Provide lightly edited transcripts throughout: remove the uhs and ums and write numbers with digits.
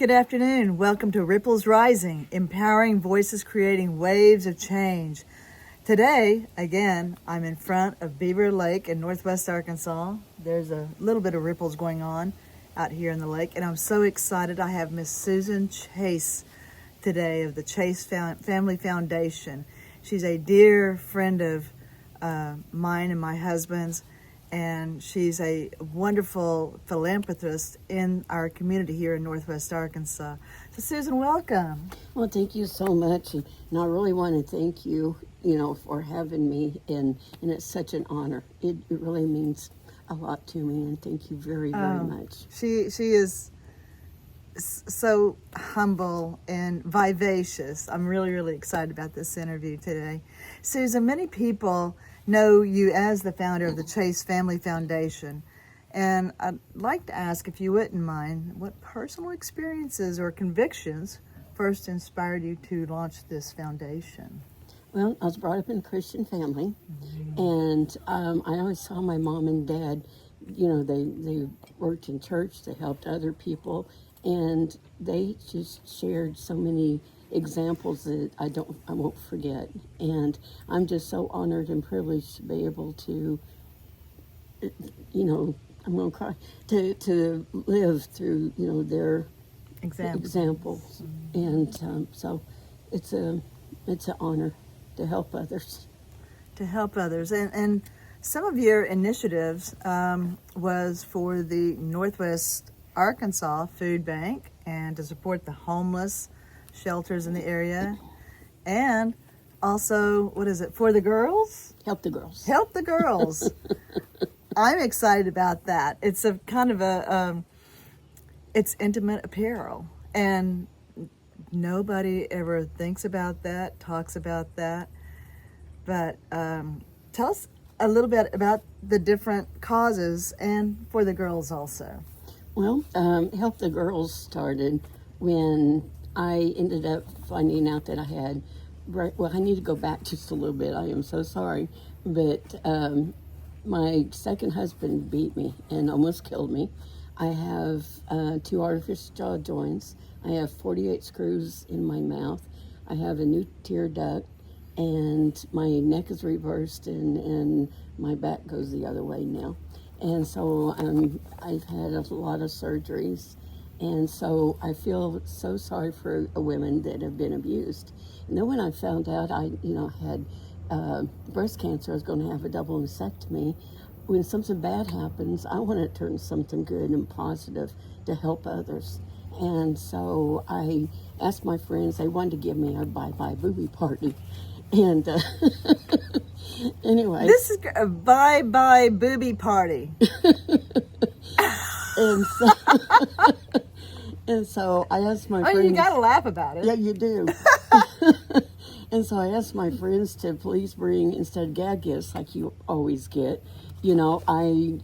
Good afternoon. Welcome to Ripples Rising, empowering voices creating waves of change. Today, again, I'm in front of Beaver Lake in Northwest Arkansas. There's a little bit of ripples going on out here in the lake, and I'm so excited. I have Miss Susan Chase today of the Chase Family Foundation. She's a dear friend of mine and my husband's, and she's a wonderful philanthropist in our community here in Northwest Arkansas. So Susan, welcome. Well, thank you so much. And I really want to thank you, for having me. And it's such an honor. It really means a lot to me. And thank you very, very much. She is so humble and vivacious. I'm really excited about this interview today. Susan, many people know you as the founder of the Chase Family Foundation. And I'd like to ask, if you wouldn't mind, what personal experiences or convictions first inspired you to launch this foundation? Well, I was brought up in a Christian family, and I always saw my mom and dad, they worked in church, they helped other people, and they just shared so many examples that I won't forget. And I'm just so honored and privileged to be able to, I'm going to cry, to live through, their examples. And so it's an honor to help others. To help others. And some of your initiatives was for the Northwest Arkansas Food Bank and to support the homeless shelters in the area, and also, what is it, for the girls? Help the girls. Help the girls. I'm excited about that. It's a kind of it's intimate apparel, and nobody ever thinks about that, talks about that. But tell us a little bit about the different causes and for the girls also. Well, Help the Girls started when I ended up finding out that I had, I need to go back just a little bit. I am so sorry. But my second husband beat me and almost killed me. I have 2 artificial jaw joints. I have 48 screws in my mouth. I have a new tear duct, and my neck is reversed, and my back goes the other way now. And so I've had a lot of surgeries. And so I feel so sorry for women that have been abused. And then when I found out I had breast cancer, I was going to have a double mastectomy. When something bad happens, I want to turn something good and positive to help others. And so I asked my friends, they wanted to give me a bye-bye booby party. And anyway. This is a bye-bye booby party. And so I asked my friends. Oh, you gotta laugh about it. Yeah, you do. And so I asked my friends to please bring, instead of gag gifts like you always get, I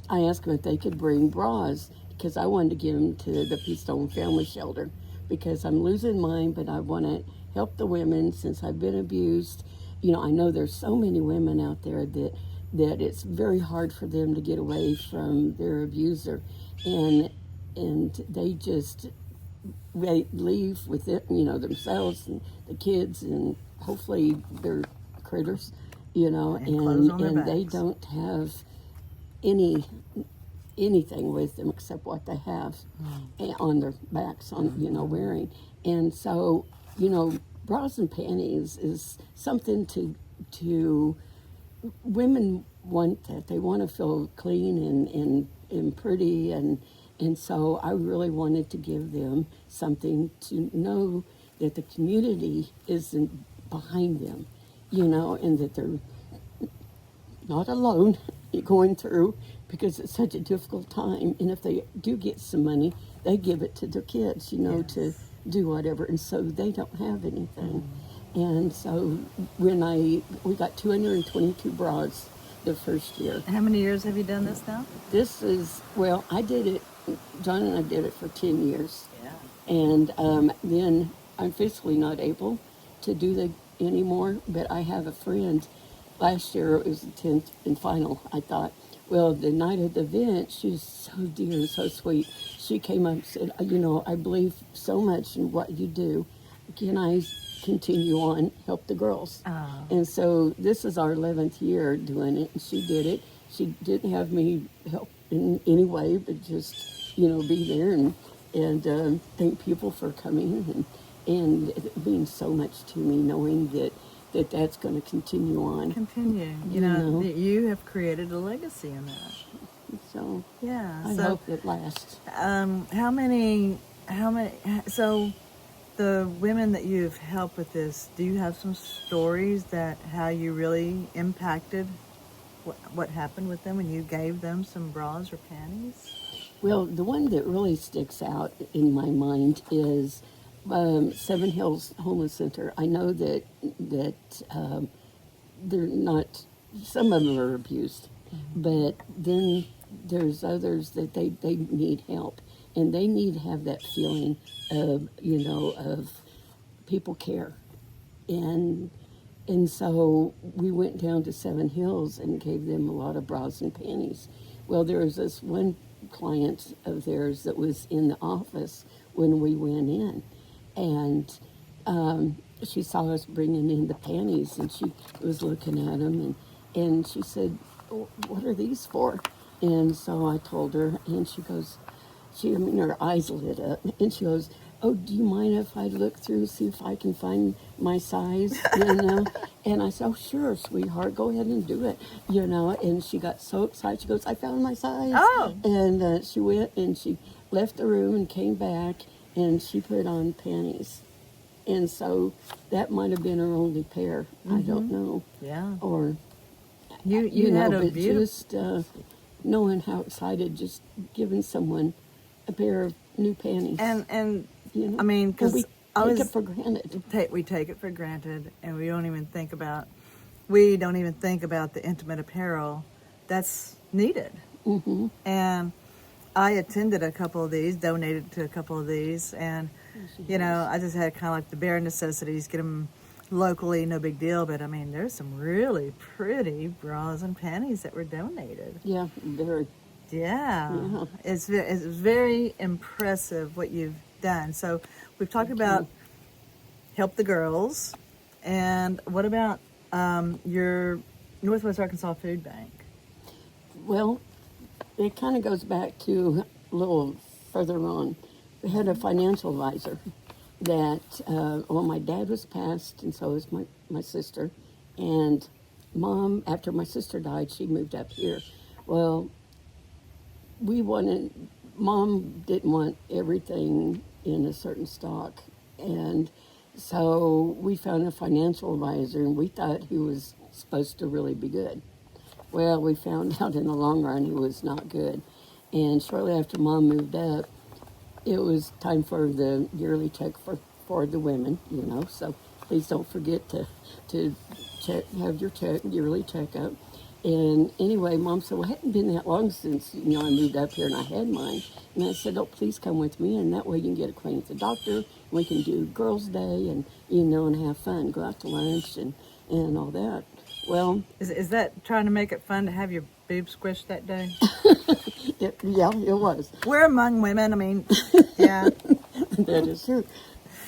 asked them if they could bring bras, because I wanted to give them to the Peastone Family Shelter, because I'm losing mine, but I want to help the women since I've been abused. I know there's so many women out there that it's very hard for them to get away from their abuser, and they just leave with it, themselves and the kids, and hopefully their critters, and they don't have anything with them except what they have on their backs, wearing. And so, bras and panties is something to women want, that they want to feel clean and pretty, and so I really wanted to give them something to know that the community isn't behind them, and that they're not alone going through, because it's such a difficult time. And if they do get some money, they give it to their kids, to do whatever, and so they don't have anything. And so we got 222 bras the first year. And how many years have you done this now? This is, I did it, John and I did it for 10 years. Yeah. And then I'm physically not able to do that anymore, but I have a friend. Last year it was the 10th and final, I thought. Well, the night of the event, she was so dear and so sweet. She came up and said, you know, I believe so much in what you do. Can I continue on, help the girls? Oh. And so this is our 11th year doing it, and she did it. She didn't have me help in any way, but just, you know, be there and thank people for coming and it means so much to me knowing that's going to continue on. Continue. You know, you have created a legacy in that. So Yeah. I so, hope it lasts. how many, so the women that you've helped with this, do you have some stories that how you really impacted what happened with them when you gave them some bras or panties? Well, the one that really sticks out in my mind is Seven Hills Homeless Center. I know that they're not. Some of them are abused, but then there's others that they need help, and they need to have that feeling of of people care, and so we went down to Seven Hills and gave them a lot of bras and panties. Well, there was this one client of theirs that was in the office when we went in, and she saw us bringing in the panties, and she was looking at them, and she said, "Oh, what are these for?" And so I told her, and she goes, her eyes lit up, and she goes, "Oh, do you mind if I look through, see if I can find my size, you know?" And I said, "Oh, sure, sweetheart, go ahead and do it, you know." And she got so excited. She goes, "I found my size." Oh. And she went and she left the room and came back, and she put on panties. And so that might have been her only pair. I don't know. Yeah. Or, You know, had a but beautiful. just knowing how excited, just giving someone a pair of new panties. And you know, I mean, because we I take was it for granted. we take it for granted, and we don't even think about the intimate apparel that's needed. Mm-hmm. And I attended a couple of these, donated to a couple of these, and you know, I just had kind of like the bare necessities, get them locally, no big deal. But I mean, there's some really pretty bras and panties that were donated. Yeah, very. Yeah. It's very impressive what you've done. So we've talked about help the girls, and what about your Northwest Arkansas Food Bank? Well, it kind of goes back to a little further on. We had a financial advisor that, my dad was passed, and so was my sister. And Mom, after my sister died, she moved up here. Well, Mom didn't want everything in a certain stock. And so we found a financial advisor, and we thought he was supposed to really be good. Well, we found out in the long run he was not good. And shortly after Mom moved up, it was time for the yearly check for the women, you know. So please don't forget to have your yearly checkup. And anyway, Mom said, "Well, it hadn't been that long since, I moved up here and I had mine." And I said, "Oh, please come with me, and that way you can get acquainted with the doctor. We can do girls' day and, and have fun, go out to lunch and all that." Well, Is that trying to make it fun to have your boobs squished that day? it was. We're among women. I mean, yeah. That is true.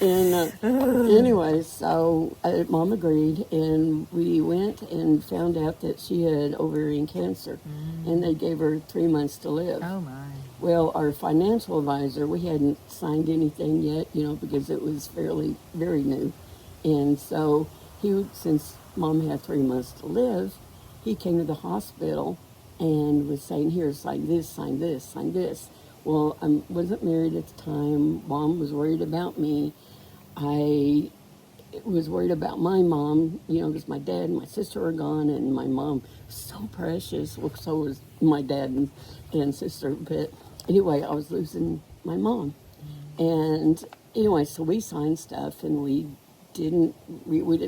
And anyway, so Mom agreed, and we went and found out that she had ovarian cancer, and they gave her 3 months to live. Oh my. Well, our financial advisor, we hadn't signed anything yet, because it was very new. And so since Mom had 3 months to live, he came to the hospital and was saying, "Here, sign this, sign this, sign this." Well, I wasn't married at the time. Mom was worried about me. I was worried about my mom, because my dad and my sister were gone, and my mom was so precious. Well, so was my dad and sister. But anyway, I was losing my mom. And anyway, so we signed stuff, and we didn't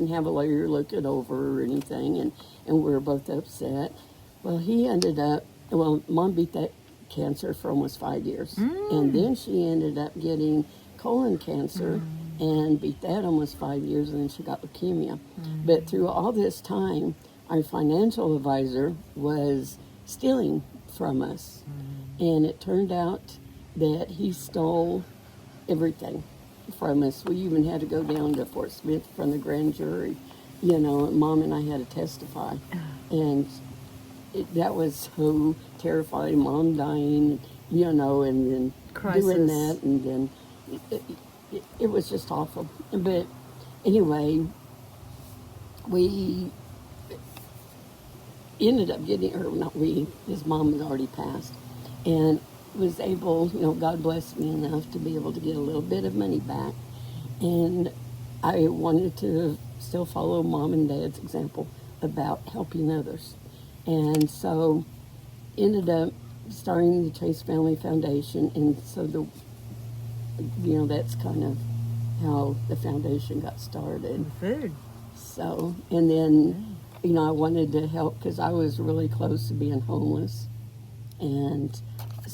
have a lawyer look it over or anything, and we were both upset. Well, Mom beat that cancer for almost 5 years. And then she ended up getting colon cancer and beat that almost 5 years, and then she got leukemia. But through all this time, our financial advisor was stealing from us. And it turned out that he stole everything from us. We even had to go down to Fort Smith from the grand jury. Mom and I had to testify. And that was so terrifying. Mom dying, and then Crisis. doing that. And then it was just awful. But anyway, we ended up getting, or not we, his mom had already passed, and was able, God blessed me enough to be able to get a little bit of money back. And I wanted to still follow Mom and Dad's example about helping others. And so ended up starting the Chase Family Foundation. And so that's kind of how the foundation got started. Food. So, and then, I wanted to help because I was really close to being homeless. And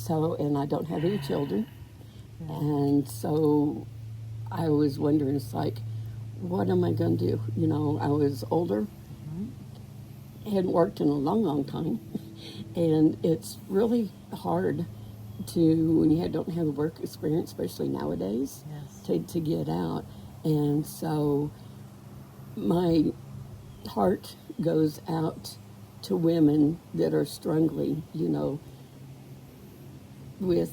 I don't have any children. And so I was wondering, it's like, what am I going to do? I was older, hadn't worked in a long, long time. And it's really hard when you don't have the work experience, especially nowadays, to get out. And so my heart goes out to women that are struggling, with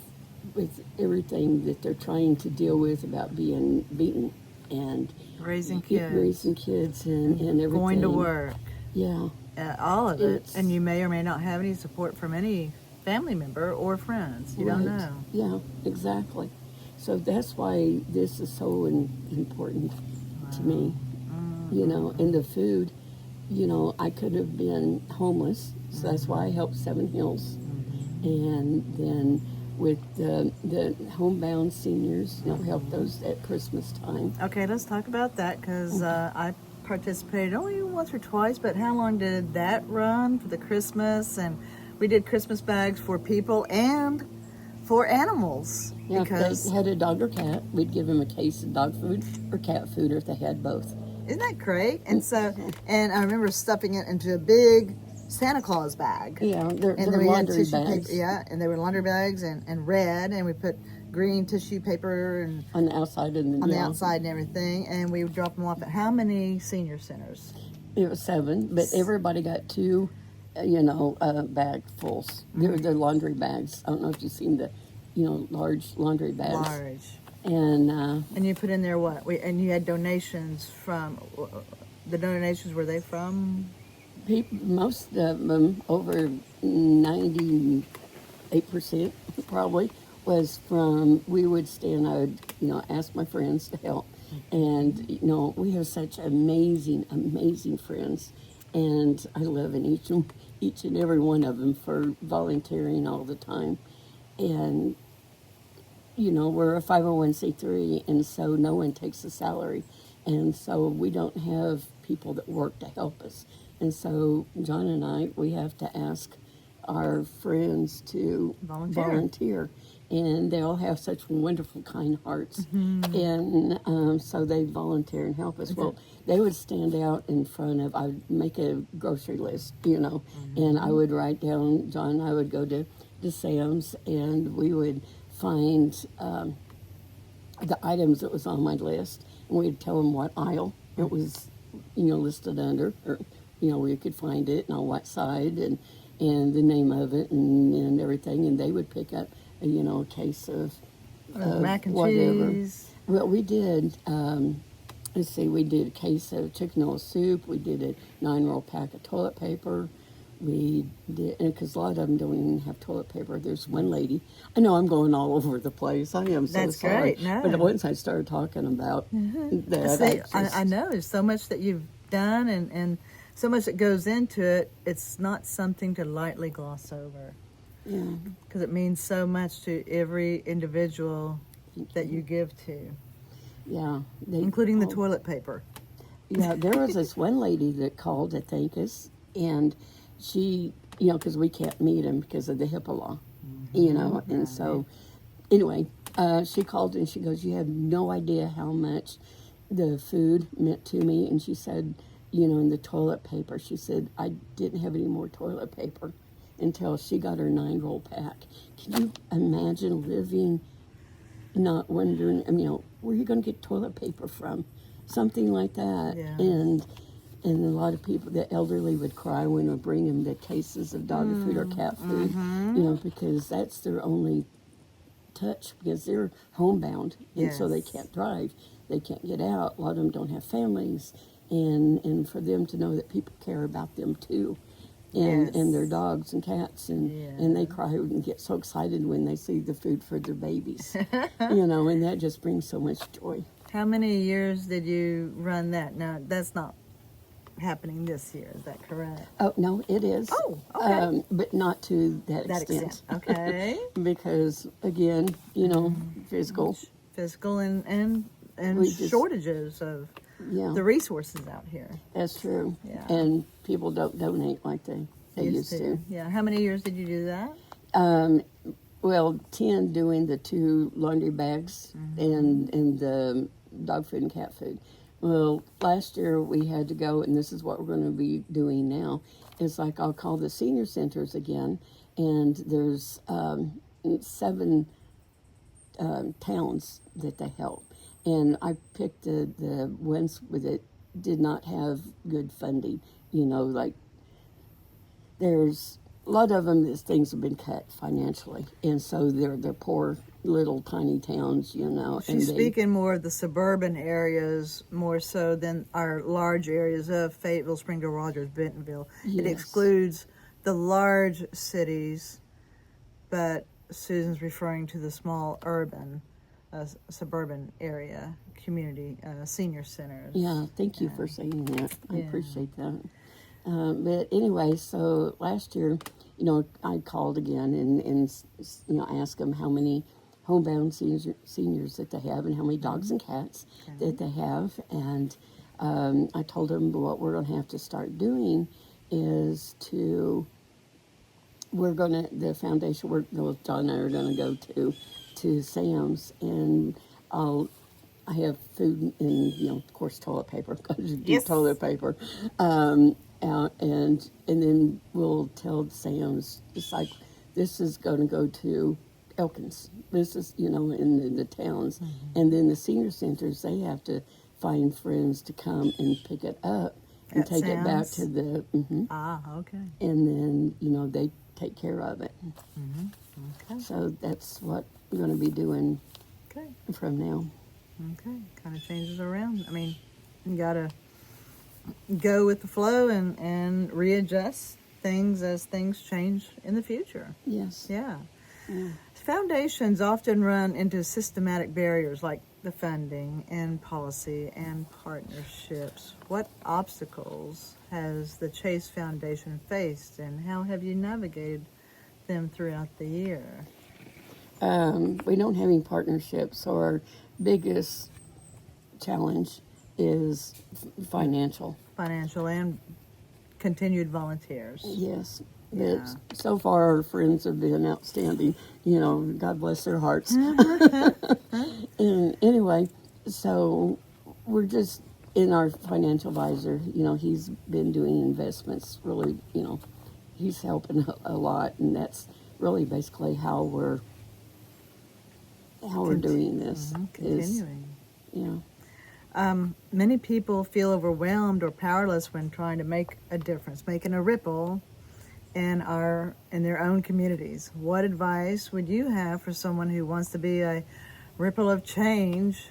everything that they're trying to deal with about being beaten and raising kids and everything. Going to work. Yeah. All of it. And you may or may not have any support from any family member or friends. You don't know. Yeah, exactly. So that's why this is so important to me. And the food, I could have been homeless, so that's why I helped Seven Hills. And then with the homebound seniors, help those at Christmas time. Okay, let's talk about that because I participated only once or twice, but how long did that run for the Christmas? And we did Christmas bags for people and for animals. Yeah, because if they had a dog or cat, we'd give them a case of dog food or cat food, or if they had both. Isn't that great? And so, and I remember stuffing it into a big Santa Claus bag. Yeah, they're and then we laundry had tissue bags. paper, yeah, and they were laundry bags and red, and we put green tissue paper and on the outside the outside and everything, and we would drop them off at how many senior centers? It was 7, but everybody got 2, bagfuls. They're laundry bags. I don't know if you've seen the, large laundry bags. Large. And you put in there what? And you had donations from. The donations, were they from? Most of them, over 98% probably, was from, we would stand, I would, ask my friends to help. And, we have such amazing, amazing friends. And I love each and every one of them for volunteering all the time. And, we're a 501c3, and so no one takes a salary. And so we don't have people that work to help us. And so John and I, we have to ask our friends to volunteer. And they all have such wonderful, kind hearts. And so they volunteer and help us. Well, they would stand out in front of, I would make a grocery list, and I would write down, John and I would go to Sam's, and we would find the items that was on my list, and we'd tell them what aisle it was, listed under, or, we could find it and on what side, and the name of it and everything, and they would pick up, a case of mac and whatever. cheese. Well, we did, we did a case of chicken noodle soup, we did a 9-roll pack of toilet paper, we did, because a lot of them don't even have toilet paper. There's one lady, I know I'm going all over the place, I am so That's sorry. great, no. But once I started talking about that, See, I know there's so much that you've done and so much that goes into it. It's not something to lightly gloss over. Yeah. Because it means so much to every individual that you give to. Yeah. Including the toilet paper. Yeah, there was this one lady that called to thank us, and she, because we can't meet them because of the HIPAA law, and so, anyway, she called and she goes, you have no idea how much the food meant to me, and she said, and the toilet paper, she said, I didn't have any more toilet paper, until she got her 9-roll pack. Can you imagine living, not wondering, where are you going to get toilet paper from? Something like that. Yeah. And a lot of people, the elderly, would cry when we bring them the cases of dog food or cat food, because that's their only touch, because they're homebound, and so they Yes. can't drive, they can't get out. A lot of them don't have families, and for them to know that people care about them too, and their dogs and cats, and they cry and get so excited when they see the food for their babies, and that just brings so much joy. How many years did you run that? Now, that's not happening this year, is that correct? Oh, no, it is. Oh, okay. But not to that extent. Okay. Because, again, physical. Physical and We just- shortages of Yeah, the resources out here. that's true. Yeah. And people don't donate like they used to. Yeah. How many years did you do that? Well, 10 doing the 2 laundry bags and the dog food and cat food. Well, last year we had to go, and this is what we're going to be doing now. It's like I'll call the senior centers again, and there's 7 towns that they help. And I picked the ones that did not have good funding. Like there's a lot of them, things have been cut financially, and so they're poor little tiny towns, She's speaking more of the suburban areas more so than our large areas of Fayetteville, Springdale, Rogers, Bentonville. It Yes. excludes the large cities, but Susan's referring to the small urban, suburban area community senior centers. Yeah, thank you for saying that. I Yeah. appreciate that. But anyway, so last year, I called again and asked them how many homebound seniors that they have and how many dogs and cats that they have. And I told them what we're going to have to start doing is the foundation, John and I are going to go to Sam's, and I have food and, of course, toilet paper, because you do toilet paper. Out and then we'll tell Sam's, it's like, this is going to go to Elkins. This is, in the towns. And then the senior centers, they have to find friends to come and pick it up and At take it back Sam's? to the, Okay. and then, they take care of it. Okay. So that's what we're going to be doing Okay. from now. Okay. Kind of changes around. I mean, you gotta go with the flow and readjust things as things change in the future. Yes. Yeah. Yeah. Foundations often run into systematic barriers like the funding and policy and partnerships. What obstacles has the Chase Foundation faced, and how have you navigated them throughout the year? We don't have any partnerships, so our biggest challenge is financial. Financial and continued volunteers. Yes. Yeah. But so far, our friends have been outstanding. God bless their hearts. And anyway, so we're just in our financial advisor. He's been doing investments. Really, he's helping a lot, and that's really basically how we're doing this. Continuing. Yeah. Many people feel overwhelmed or powerless when trying to make a difference, making a ripple in their own communities. What advice would you have for someone who wants to be a ripple of change,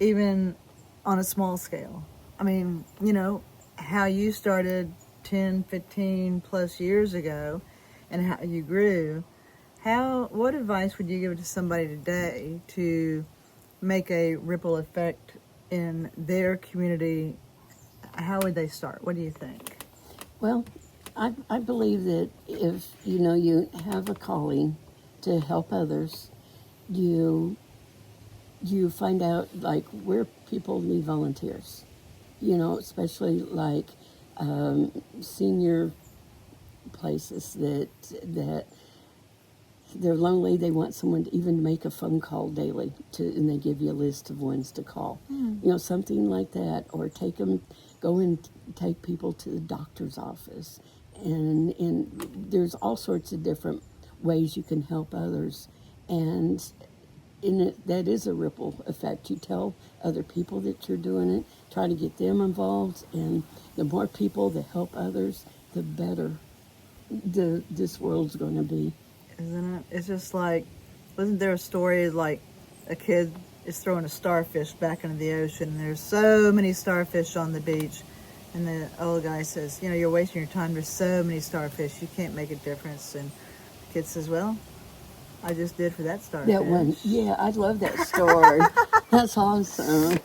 even on a small scale? I mean, how you started 10, 15 plus years ago and how you grew. What advice would you give to somebody today to make a ripple effect in their community? How would they start? What do you think? Well, I believe that if you have a calling to help others, you find out like where people need volunteers. Especially like senior places that they're lonely. They want someone to even make a phone call daily, and they give you a list of ones to call. Something like that, or go and take people to the doctor's office and there's all sorts of different ways you can help others, and in it, that is a ripple effect. You tell other people that you're doing it, try to get them involved, and the more people that help others, the better this world's going to be. Isn't it? It's just like, wasn't there a story like a kid is throwing a starfish back into the ocean, and there's so many starfish on the beach, and the old guy says, you know, you're wasting your time, there's so many starfish, you can't make a difference. And the kid says, well, I just did for that starfish. That one, yeah, I love that story. That's awesome.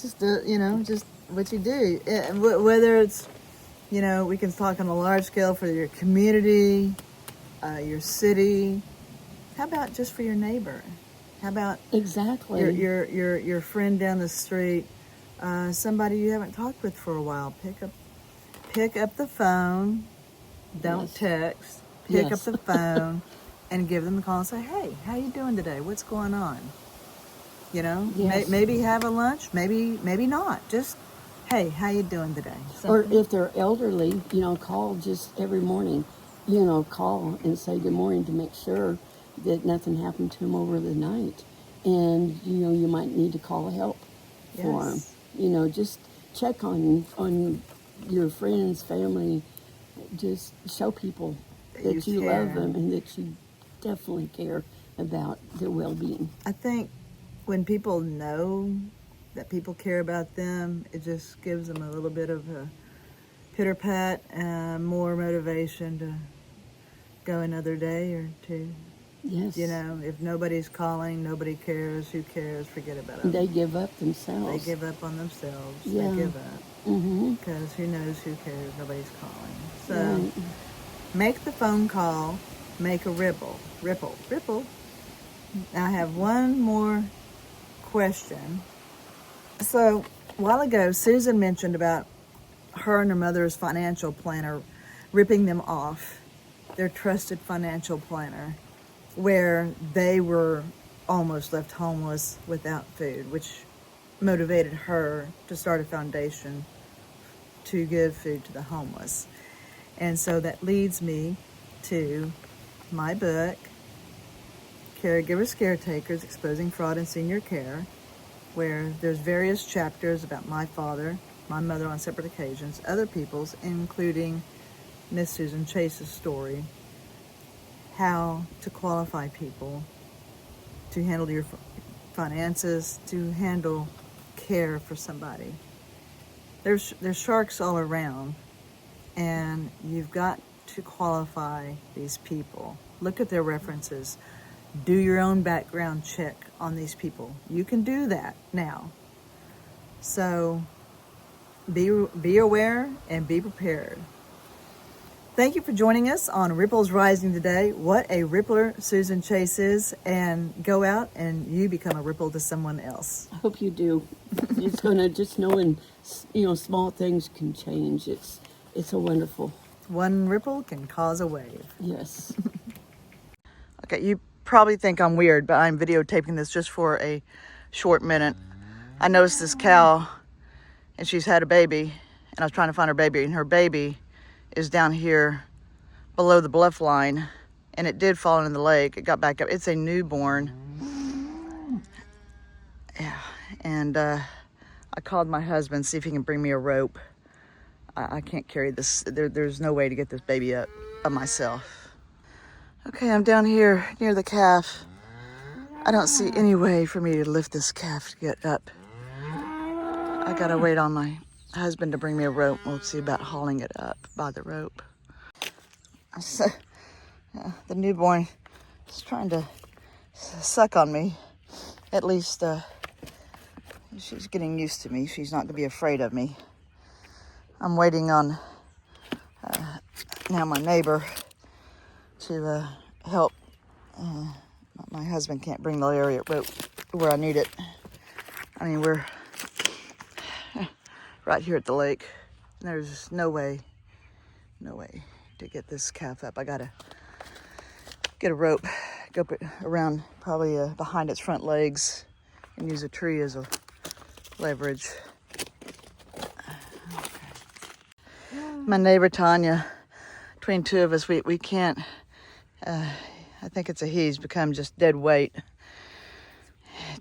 Just you know, just what you do. Whether it's, you know, we can talk on a large scale for your community, your city. How about just for your neighbor? How about Exactly. your friend down the street, somebody you haven't talked with for a while? Pick up the phone. Don't Yes. text. Pick Yes. up the phone and give them a call and say, hey, how you doing today? What's going on? You know, Yes. maybe have a lunch, maybe not. Just, hey, how you doing today? Or Something. if they're elderly, you know, call just every morning. You know, call and say good morning to make sure that nothing happened to them over the night. And, you know, you might need to call help for them. Yes. You know, just check on your friends, family. Just show people that you love care. them and that you definitely care about their well-being. I think when people know that people care about them, it just gives them a little bit of a pitter pat and more motivation to go another day or two. Yes. You know, if nobody's calling, nobody cares, who cares, forget about it. They give up themselves. They give up on themselves. Yeah. They give up. Mm-hmm. Because who knows, who cares, nobody's calling. So Right. make the phone call, make a ripple. Now I have one more question. So a while ago, Susan mentioned about her and her mother's financial planner ripping them off, their trusted financial planner, where they were almost left homeless without food, which motivated her to start a foundation to give food to the homeless. And so that leads me to my book, Caregivers, Caretakers, Exposing Fraud in Senior Care, where there's various chapters about my father, my mother on separate occasions, other people's, including Miss Susan Chase's story, how to qualify people to handle your finances, to handle care for somebody. There's sharks all around, and you've got to qualify these people. Look at their references. Do your own background check on these people. You can do that now. So be aware and be prepared. Thank you for joining us on Ripples Rising today. What a rippler Susan Chase is, and go out and you become a ripple to someone else. I hope you do. It's going to just knowing, you know, small things can change. It's a wonderful. One ripple can cause a wave. Yes. Okay, you probably think I'm weird, but I'm videotaping this just for a short minute. I noticed this cow, and she's had a baby, and I was trying to find her baby, and her baby is down here below the bluff line, and it did fall into the lake. It got back up. It's a newborn. Yeah, and I called my husband, see if he can bring me a rope. I can't carry this. There's no way to get this baby up by myself. Okay, I'm down here near the calf. I don't see any way for me to lift this calf to get up. I gotta wait on my husband to bring me a rope. We'll see about hauling it up by the rope. The newborn is trying to suck on me. At least she's getting used to me. She's not gonna be afraid of me. I'm waiting on now my neighbor to help. My husband can't bring the lariat rope where I need it. I mean, we're right here at the lake. There's no way to get this calf up. I gotta get a rope, go around probably behind its front legs and use a tree as a leverage. My neighbor Tanya, between two of us, we can't, I think it's a he's become just dead weight.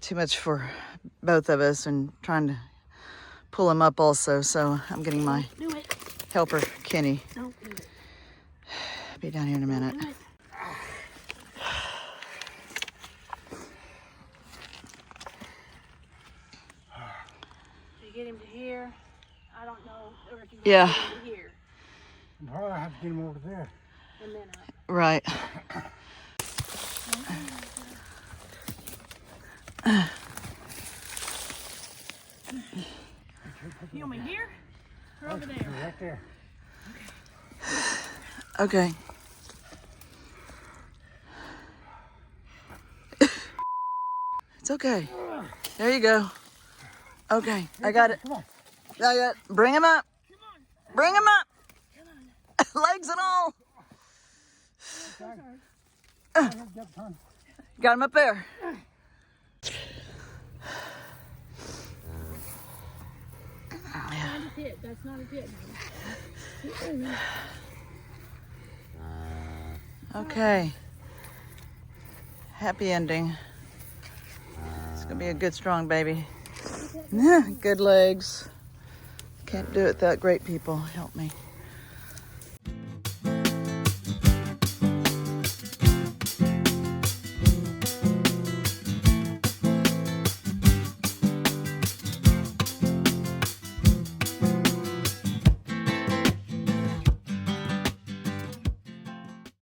Too much for both of us and trying to pull him up also. So I'm getting my helper, Kenny. Don't do it. Be down here in a minute. You get him to here? I don't know. Or if you Yeah. get him to here. Oh, I have to get him over there. And then Right. you want me here? Or over there? Right there. Okay. It's okay. There you go. Okay, I got it. Come on. I got it. Bring him up. Bring him up. Legs and all. Got him up there. Find a tip. That's not a tip. Okay. Happy ending. It's gonna be a good, strong baby. Good legs. Can't do it without great people. Help me.